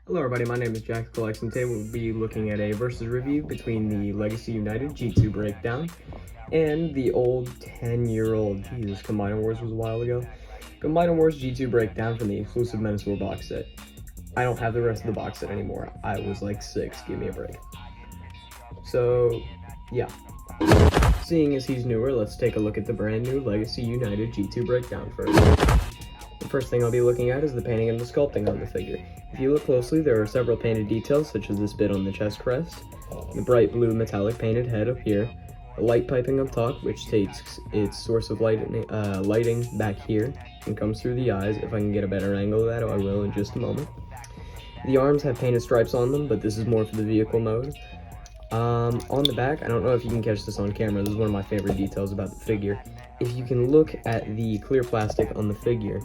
Hello everybody, my name is Jack Collects, and today we'll be looking at a versus review between the Legacy United G2 Breakdown and the old 10-year-old, Jesus, Combiner Wars was a while ago, Combiner Wars G2 Breakdown from the exclusive Menace War box set. I don't have the rest of the box set anymore. I was like 6, give me a break. So, yeah. Seeing as he's newer, let's take a look at the brand new Legacy United G2 Breakdown first. The first thing I'll be looking at is the painting and the sculpting on the figure. If you look closely, there are several painted details, such as this bit on the chest crest, the bright blue metallic painted head up here, a light piping up top, which takes its source of lighting back here and comes through the eyes. If I can get a better angle of that, I will in just a moment. The arms have painted stripes on them, but this is more for the vehicle mode. On the back, I don't know if you can catch this on camera, this is one of my favorite details about the figure. If you can look at the clear plastic on the figure,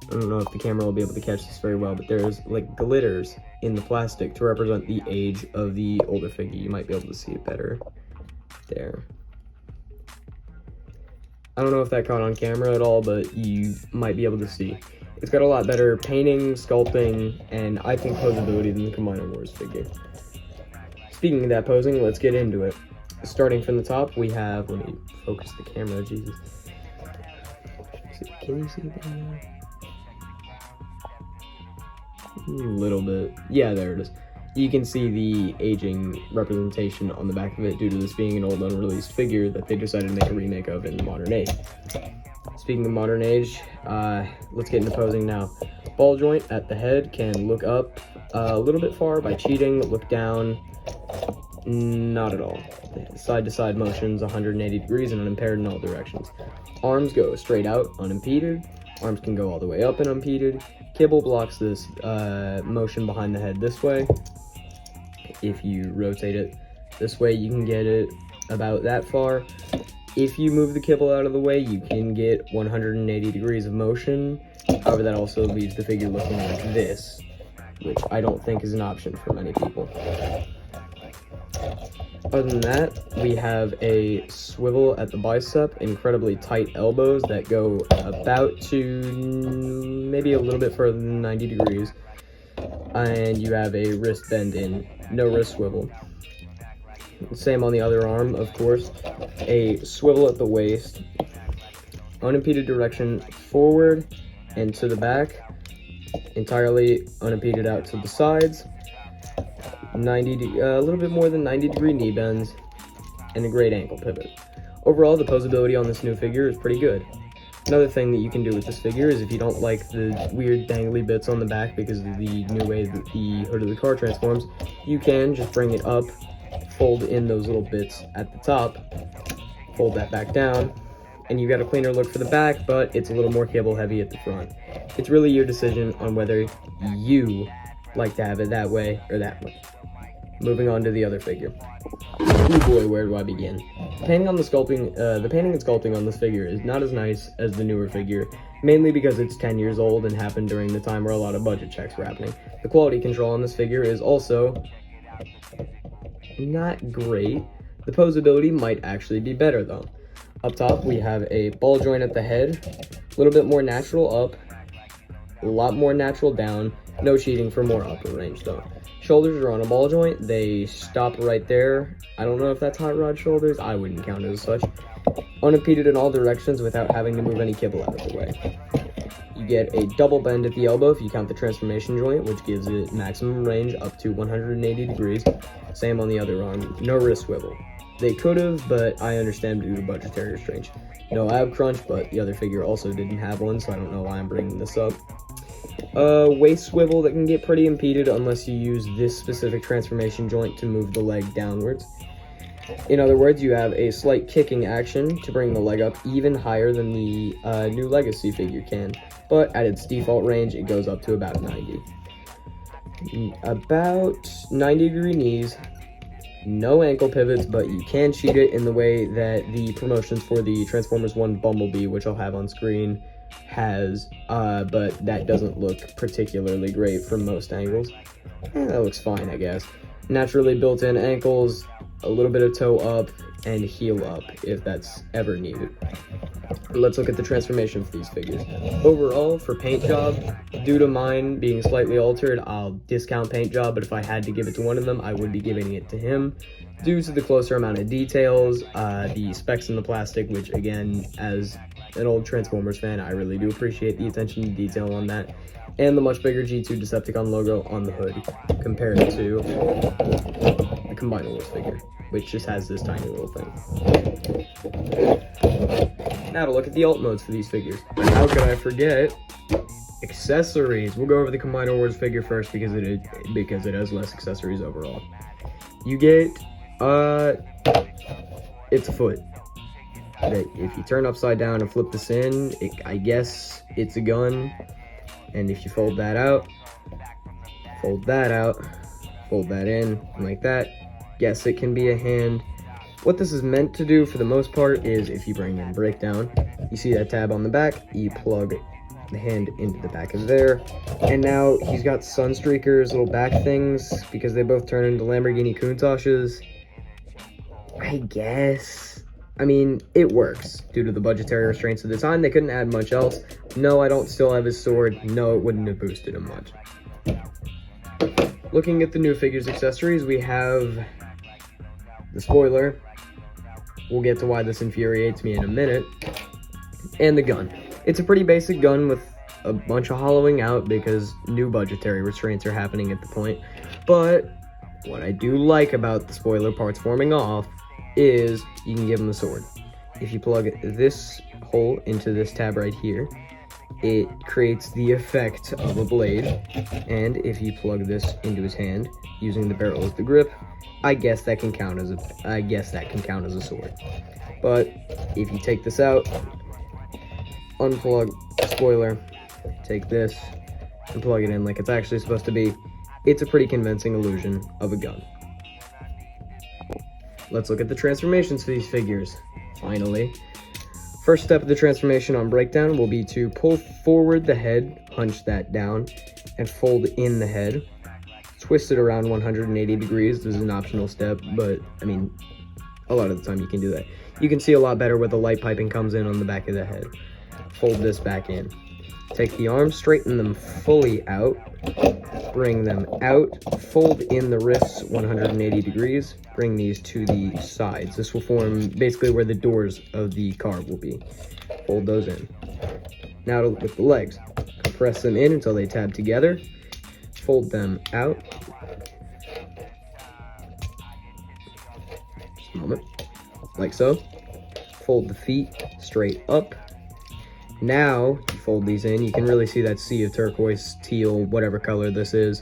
I don't know if the camera will be able to catch this very well, but there's like glitters in the plastic to represent the age of the older figure. You might be able to see it better there. I don't know if that caught on camera at all, but you might be able to see. It's got a lot better painting, sculpting, and I think posability than the Combiner Wars figure. Speaking of that posing, let's get into it. Starting from the top, we have, let me focus the camera, Jesus. Can you see that? A little bit. Yeah, there it is. You can see the aging representation on the back of it due to this being an old unreleased figure that they decided to make a remake of in the modern age. Speaking of modern age, let's get into posing now. Ball joint at the head can look up a little bit far by cheating, look down, not at all. Side-to-side motions, 180 degrees and unimpaired in all directions. Arms go straight out, unimpeded. Arms can go all the way up and unimpeded. Kibble blocks this motion behind the head this way. If you rotate it this way, you can get it about that far. If you move the kibble out of the way, you can get 180 degrees of motion. However, that also leaves the figure looking like this, which I don't think is an option for many people. Other than that, we have a swivel at the bicep, incredibly tight elbows that go about to maybe a little bit further than 90 degrees, and you have a wrist bend in, no wrist swivel. Same on the other arm, of course, a swivel at the waist, unimpeded direction forward and to the back, entirely unimpeded out to the sides. A little bit more than 90 degree knee bends, and a great ankle pivot. Overall, the posability on this new figure is pretty good. Another thing that you can do with this figure is if you don't like the weird dangly bits on the back because of the new way that the hood of the car transforms, you can just bring it up, fold in those little bits at the top, fold that back down, and you got a cleaner look for the back, but it's a little more cable heavy at the front. It's really your decision on whether you like to have it that way or that way. Moving on to the other figure. Oh boy, where do I begin? The painting and sculpting on this figure is not as nice as the newer figure, mainly because it's 10 years old and happened during the time where a lot of budget checks were happening. The quality control on this figure is also not great. The posability might actually be better though. Up top, we have a ball joint at the head, a little bit more natural up, a lot more natural down, no cheating for more upper range though. Shoulders are on a ball joint, they stop right there. I don't know if that's hot rod shoulders, I wouldn't count it as such. Unimpeded in all directions without having to move any kibble out of the way. You get a double bend at the elbow if you count the transformation joint, which gives it maximum range up to 180 degrees. Same on the other arm, no wrist swivel. They could have, but I understand due to budgetary restraints. No ab crunch, but the other figure also didn't have one, so I don't know why I'm bringing this up. Waist swivel that can get pretty impeded unless you use this specific transformation joint to move the leg downwards. In other words, you have a slight kicking action to bring the leg up even higher than the new Legacy figure can, but at its default range, it goes up to about 90. About 90 degree knees, no ankle pivots, but you can cheat it in the way that the promotions for the Transformers 1 Bumblebee, which I'll have on screen, has, but that doesn't look particularly great from most angles. That looks fine, I guess. Naturally built-in ankles, a little bit of toe up, and heel up if that's ever needed. Let's look at the transformation for these figures. Overall, for paint job, due to mine being slightly altered, I'll discount paint job, but if I had to give it to one of them, I would be giving it to him. Due to the closer amount of details, the specs in the plastic, which again, as an old Transformers fan, I really do appreciate the attention to detail on that, and the much bigger G2 Decepticon logo on the hood compared to the Combiner Wars figure, which just has this tiny little thing. Now to look at the alt modes for these figures. How could I forget accessories? We'll go over the Combiner Wars figure first because it has less accessories overall. You get it's a foot that if you turn upside down and flip this in, I guess it's a gun. And if you fold that out, fold that in, and like that, yes, it can be a hand. What this is meant to do for the most part is if you bring in breakdown, you see that tab on the back, you plug the hand into the back of there, and now he's got Sunstreaker's little back things because they both turn into Lamborghini Countach's. I guess. I mean, it works. Due to the budgetary restraints of the time, they couldn't add much else. No, I don't still have his sword. No, it wouldn't have boosted him much. Looking at the new figures accessories, we have the spoiler. We'll get to why this infuriates me in a minute. And the gun. It's a pretty basic gun with a bunch of hollowing out because new budgetary restraints are happening at the point. But what I do like about the spoiler parts forming off is you can give him a sword. If you plug this hole into this tab right here, it creates the effect of a blade. And if you plug this into his hand using the barrel as the grip, I guess that can count as a sword. But if you take this out, unplug the spoiler, take this and plug it in like it's actually supposed to be, it's a pretty convincing illusion of a gun. Let's look at the transformations for these figures, finally. First step of the transformation on breakdown will be to pull forward the head, hunch that down, and fold in the head. Twist it around 180 degrees. This is an optional step, but I mean, a lot of the time you can do that. You can see a lot better where the light piping comes in on the back of the head. Fold this back in. Take the arms, straighten them fully out, bring them out, fold in the wrists 180 degrees, bring these to the sides. This will form basically where the doors of the car will be. Fold those in. Now to look at the legs. Compress them in until they tab together, fold them out. Just a moment. Like so. Fold the feet straight up. Now, you fold these in, you can really see that sea of turquoise, teal, whatever color this is.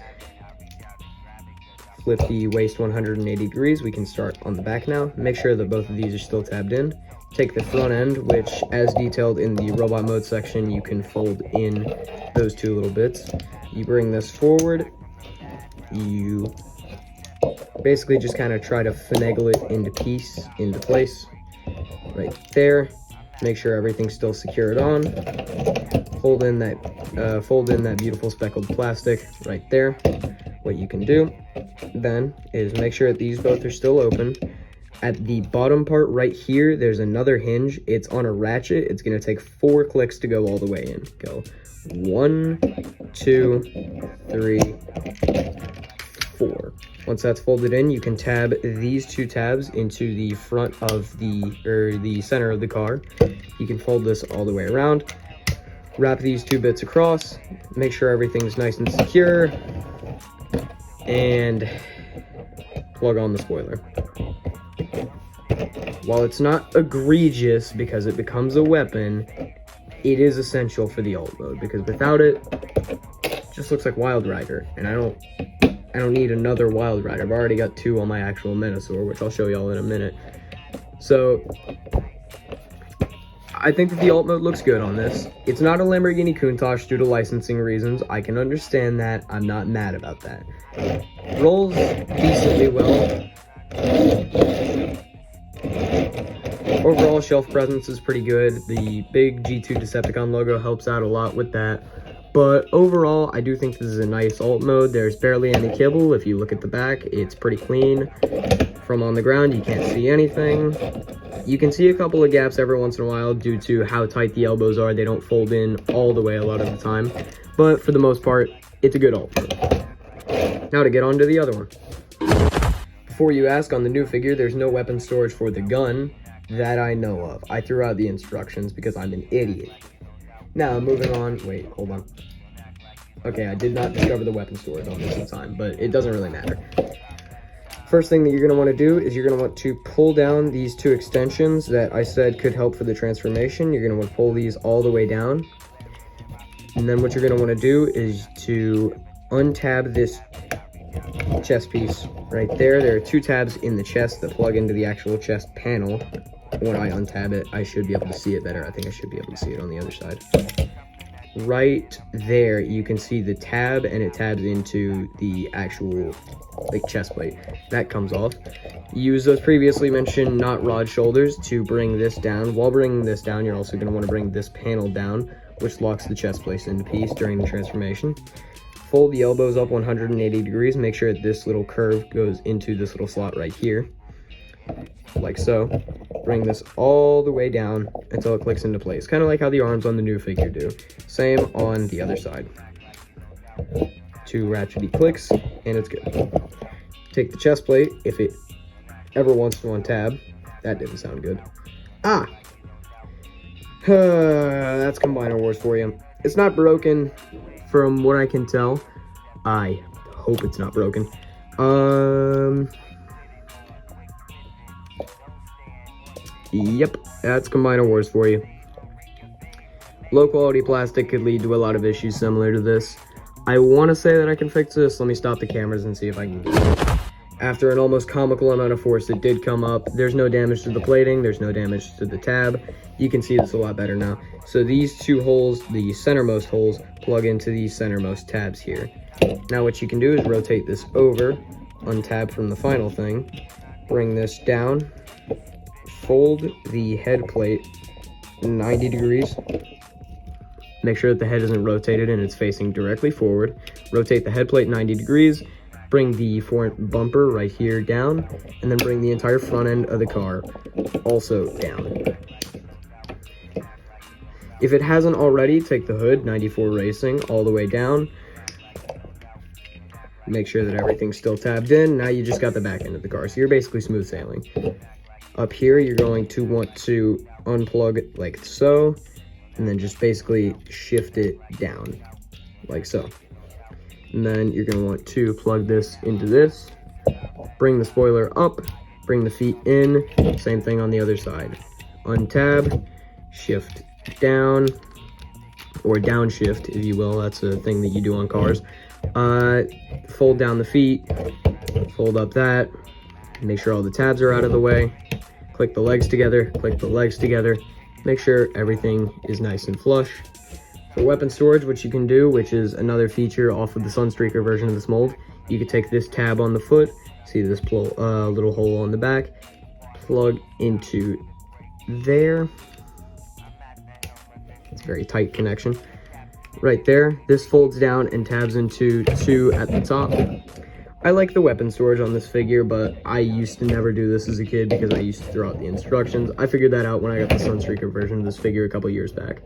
Flip the waist 180 degrees. We can start on the back now. Make sure that both of these are still tabbed in. Take the front end, which, as detailed in the robot mode section, you can fold in those two little bits. You bring this forward. You basically just kind of try to finagle it into place, right there. Make sure everything's still secured on. Fold in that beautiful speckled plastic right there. What you can do then is make sure that these both are still open. At the bottom part right here, there's another hinge. It's on a ratchet. It's going to take 4 clicks to go all the way in. Go 1, 2, 3, 4. Once that's folded in, you can tab these 2 tabs into the front of the center of the car. You can fold this all the way around. Wrap these 2 bits across. Make sure everything's nice and secure. And plug on the spoiler. While it's not egregious because it becomes a weapon, it is essential for the alt mode because without it, it just looks like Wild Rider, and I don't need another Wild Rider. I've already got 2 on my actual Menasor, which I'll show y'all in a minute. So I think that the alt mode looks good on this. It's not a Lamborghini Countach due to licensing reasons. I can understand that. I'm not mad about that. Rolls decently well. Overall, shelf presence is pretty good. The big G2 Decepticon logo helps out a lot with that. But overall, I do think this is a nice alt mode. There's barely any kibble. If you look at the back, it's pretty clean. From on the ground, you can't see anything. You can see a couple of gaps every once in a while due to how tight the elbows are. They don't fold in all the way a lot of the time, but for the most part, it's a good alt mode. Now to get on to the other one. Before you ask, on the new figure, there's no weapon storage for the gun that I know of. I threw out the instructions because I'm an idiot. Now, moving on. Wait, hold on. Okay, I did not discover the weapon storage on this in time, but it doesn't really matter. First thing that you're going to want to do is you're going to want to pull down these two extensions that I said could help for the transformation. You're going to want to pull these all the way down. And then what you're going to want to do is to untab this chest piece right there. There are two tabs in the chest that plug into the actual chest panel. When I untab it, I should be able to see it better. I think I should be able to see it on the other side. Right there, you can see the tab, and it tabs into the actual chest plate. That comes off. Use those previously mentioned not rod shoulders to bring this down. While bringing this down, you're also going to want to bring this panel down, which locks the chest plate into piece during the transformation. Fold the elbows up 180 degrees. Make sure that this little curve goes into this little slot right here, like so. Bring this all the way down until it clicks into place, kind of like how the arms on the new figure do. Same on the other side. 2 ratchety clicks, and it's good. Take the chest plate, if it ever wants to untab. That didn't sound good. That's Combiner Wars for you. It's not broken, from what I can tell. I hope it's not broken. Yep, that's Combiner Wars for you. Low quality plastic could lead to a lot of issues similar to this. I want to say that I can fix this. Let me stop the cameras and see if I can get it. After an almost comical amount of force, it did come up. There's no damage to the plating. There's no damage to the tab. You can see this a lot better now. So these two holes, the centermost holes, plug into these centermost tabs here. Now what you can do is rotate this over, untab from the final thing, bring this down, fold the head plate 90 degrees. Make sure that the head isn't rotated and it's facing directly forward. Rotate the head plate 90 degrees. Bring the front bumper right here down, and then bring the entire front end of the car also down. If it hasn't already, take the hood, 94 Racing, all the way down. Make sure that everything's still tabbed in. Now you just got the back end of the car, so you're basically smooth sailing. Up here, you're going to want to unplug it like so, and then just basically shift it down, like so. And then you're going to want to plug this into this, bring the spoiler up, bring the feet in, same thing on the other side. Untab, shift down, or downshift, if you will. That's a thing that you do on cars. Fold down the feet, fold up that, make sure all the tabs are out of the way, click the legs together, make sure everything is nice and flush. For weapon storage, what you can do, which is another feature off of the Sunstreaker version of this mold, you can take this tab on the foot, see this little hole on the back, plug into there. It's a very tight connection. Right there, this folds down and tabs into 2 at the top. I like the weapon storage on this figure, but I used to never do this as a kid because I used to throw out the instructions. I figured that out when I got the Sunstreaker version of this figure a couple years back.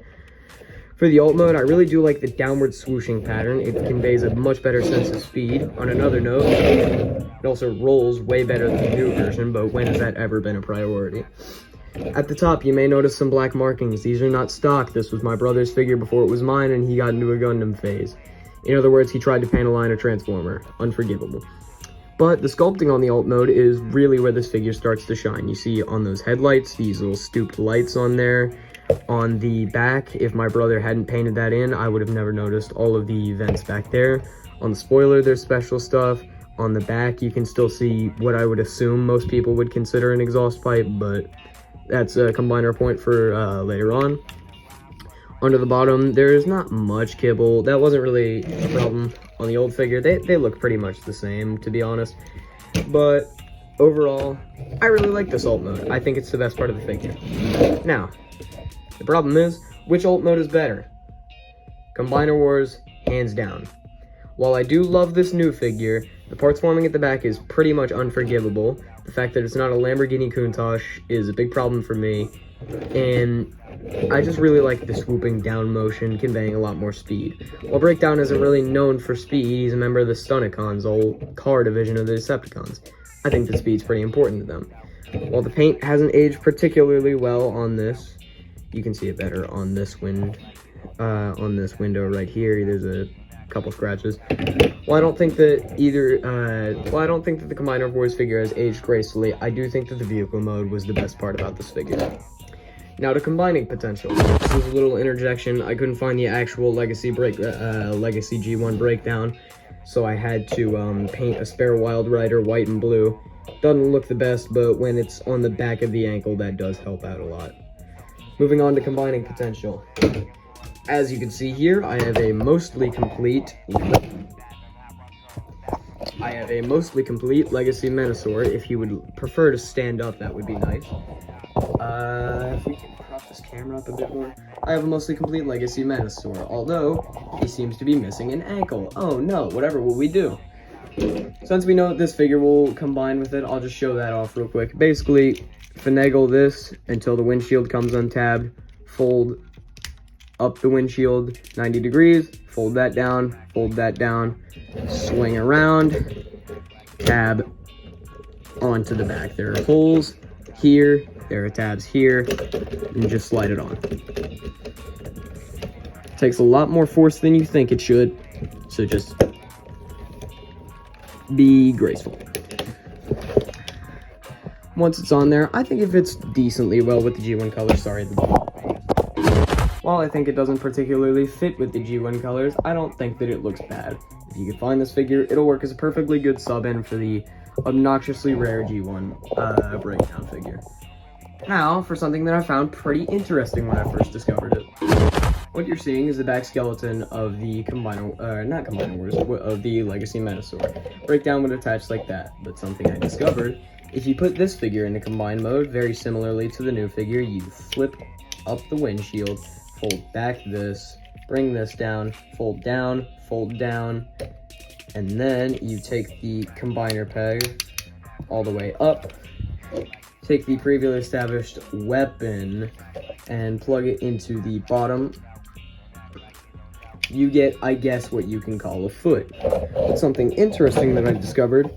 For the alt mode, I really do like the downward swooshing pattern. It conveys a much better sense of speed. On another note, it also rolls way better than the new version, but when has that ever been a priority? At the top, you may notice some black markings. These are not stock. This was my brother's figure before it was mine, and he got into a Gundam phase. In other words, he tried to paint a line of Transformer. Unforgivable. But the sculpting on the alt mode is really where this figure starts to shine. You see on those headlights, these little stooped lights on there. On the back, if my brother hadn't painted that in, I would have never noticed all of the vents back there. On the spoiler, there's special stuff. On the back, you can still see what I would assume most people would consider an exhaust pipe, but that's a combiner point for later on. Under the bottom, there's not much kibble. That wasn't really a problem on the old figure. They look pretty much the same, to be honest. But overall, I really like this alt mode. I think it's the best part of the figure. Now, the problem is, which alt mode is better? Combiner Wars, hands down. While I do love this new figure, the parts forming at the back is pretty much unforgivable. The fact that it's not a Lamborghini Countach is a big problem for me, and I just really like the swooping down motion, conveying a lot more speed. While Breakdown isn't really known for speed, he's a member of the Stunticons, old car division of the Decepticons. I think that speed's pretty important to them. While the paint hasn't aged particularly well on this, you can see it better on this window right here. There's a couple scratches. Well, I don't think that I don't think that the Combiner Wars figure has aged gracefully. I do think that the vehicle mode was the best part about this figure. Now to combining potential. This is a little interjection. I couldn't find the actual Legacy G1 Breakdown, so I had to paint a spare Wild Rider white and blue. Doesn't look the best, but when it's on the back of the ankle, that does help out a lot. Moving on to combining potential. As you can see here, I have a mostly complete Legacy Menasor. If you would prefer to stand up, that would be nice. If we can prop this camera up a bit more. I have a mostly complete Legacy Menasor, although he seems to be missing an ankle. Oh no, whatever will we do? Since we know that this figure will combine with it, I'll just show that off real quick. Basically, finagle this until the windshield comes untabbed, fold up the windshield 90 degrees, fold that down, swing around, tab onto the back. There are holes here, there are tabs here, and just slide it on. Takes a lot more force than you think it should, so just be graceful. Once it's on there, I think it fits decently well with the G1 colors. Sorry, while I think it doesn't particularly fit with the G1 colors, I don't think that it looks bad. If you can find this figure, it'll work as a perfectly good sub-in for the obnoxiously rare G1 Breakdown figure. Now, for something that I found pretty interesting when I first discovered it. What you're seeing is the back skeleton of the of the Legacy Menasor. Breakdown would attach like that, but something I discovered, if you put this figure into combine mode, very similarly to the new figure, you flip up the windshield, fold back this, bring this down, fold down, and then you take the combiner peg all the way up, take the previously established weapon, and plug it into the bottom. You get, I guess, what you can call a foot. Something interesting that I've discovered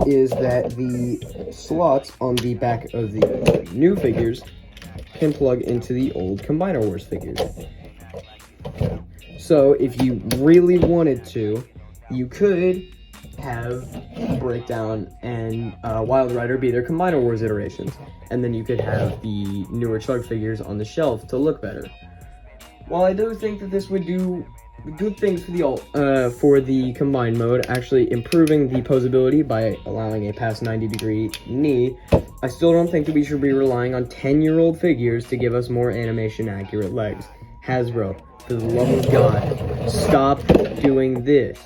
is that the slots on the back of the new figures can plug into the old Combiner Wars figures. So if you really wanted to, you could have Breakdown and Wild Rider be their Combiner Wars iterations, and then you could have the newer Chug figures on the shelf to look better. While I do think that this would do good things for the combined mode, actually improving the posability by allowing a past 90-degree knee, I still don't think that we should be relying on 10-year-old figures to give us more animation-accurate legs. Hasbro, for the love of God, stop doing this.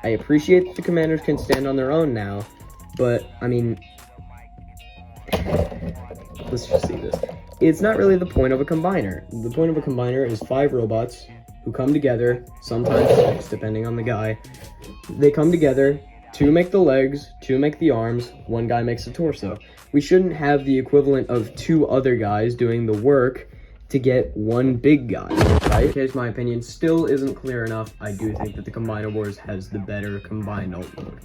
I appreciate that the commanders can stand on their own now, but, I mean, let's just see this. It's not really the point of a combiner. The point of a combiner is 5 robots who come together, sometimes 6, depending on the guy. They come together, 2 make the legs, 2 make the arms, 1 guy makes the torso. We shouldn't have the equivalent of 2 other guys doing the work to get 1 big guy, right? In case my opinion still isn't clear enough, I do think that the Combiner Wars has the better combined alt mode.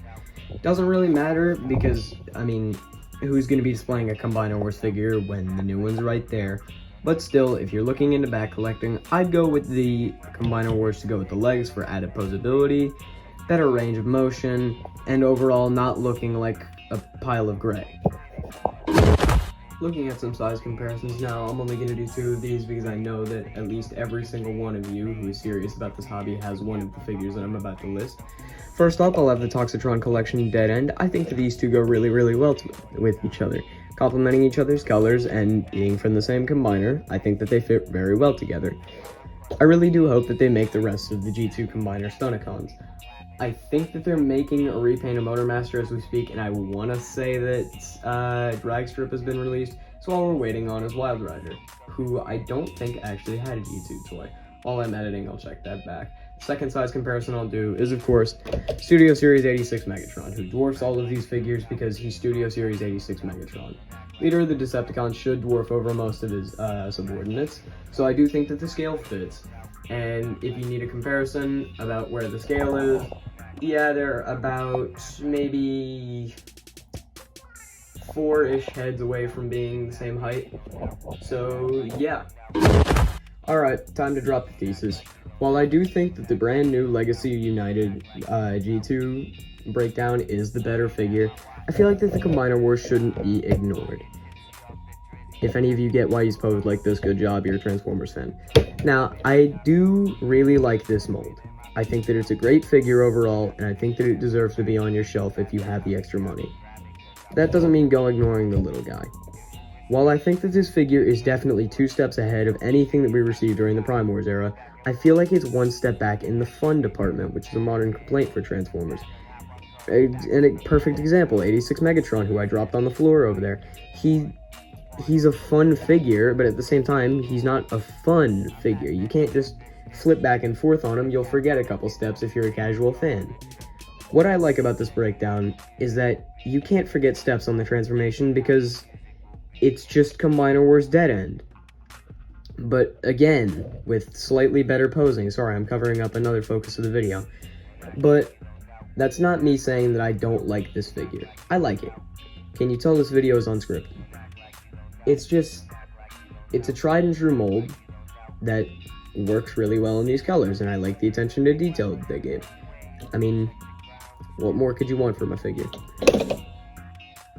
Doesn't really matter because, I mean, who's going to be displaying a Combiner Wars figure when the new one's right there? But still, if you're looking into back collecting, I'd go with the Combiner Wars to go with the legs for added posability, better range of motion, and overall not looking like a pile of gray. Looking at some size comparisons now, I'm only going to do 2 of these because I know that at least every single one of you who is serious about this hobby has one of the figures that I'm about to list. First up, I'll have the Toxitron Collection Dead End. I think that these 2 go really, really well with each other. Complementing each other's colors and being from the same combiner, I think that they fit very well together. I really do hope that they make the rest of the G2 combiner Stunticons. I think that they're making a repaint of Motormaster as we speak, and I want to say that Dragstrip has been released, so all we're waiting on is Wild Rider, who I don't think actually had a G2 toy. While I'm editing, I'll check that back. second size comparison I'll do is, of course, Studio Series 86 Megatron, who dwarfs all of these figures because he's Studio Series 86 Megatron. Leader of the Decepticons should dwarf over most of his subordinates, so I do think that the scale fits. And if you need a comparison about where the scale is, yeah, they're about maybe 4-ish heads away from being the same height. So, yeah. Alright, time to drop the thesis. While I do think that the brand new Legacy United G2 breakdown is the better figure, I feel like that the Combiner Wars shouldn't be ignored. If any of you get why he's posed like this, good job, you're a Transformers fan. Now, I do really like this mold. I think that it's a great figure overall, and I think that it deserves to be on your shelf if you have the extra money. That doesn't mean go ignoring the little guy. While I think that this figure is definitely 2 steps ahead of anything that we received during the Prime Wars era, I feel like it's 1 step back in the fun department, which is a modern complaint for Transformers. And a perfect example, 86 Megatron, who I dropped on the floor over there. He's a fun figure, but at the same time, he's not a fun figure. You can't just flip back and forth on him, you'll forget a couple steps if you're a casual fan. What I like about this breakdown is that you can't forget steps on the transformation because it's just Combiner Wars Dead End. But again, with slightly better posing. Sorry, I'm covering up another focus of the video. But that's not me saying that I don't like this figure. I like it. Can you tell this video is unscripted? It's a tried and true mold that works really well in these colors, and I like the attention to detail that they gave. I mean, what more could you want from a figure?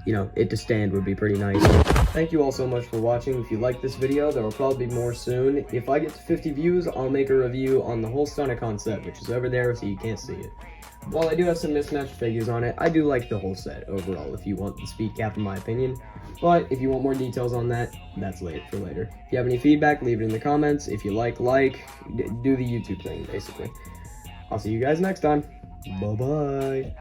You know, it to stand would be pretty nice. Thank you all so much for watching. If you like this video, there will probably be more soon. If I get to 50 views, I'll make a review on the whole Stunticon set, which is over there so you can't see it. While I do have some mismatched figures on it, I do like the whole set overall, if you want the speed cap in my opinion. But if you want more details on that, that's for later. If you have any feedback, leave it in the comments. If you do the YouTube thing, basically. I'll see you guys next time. Bye-bye.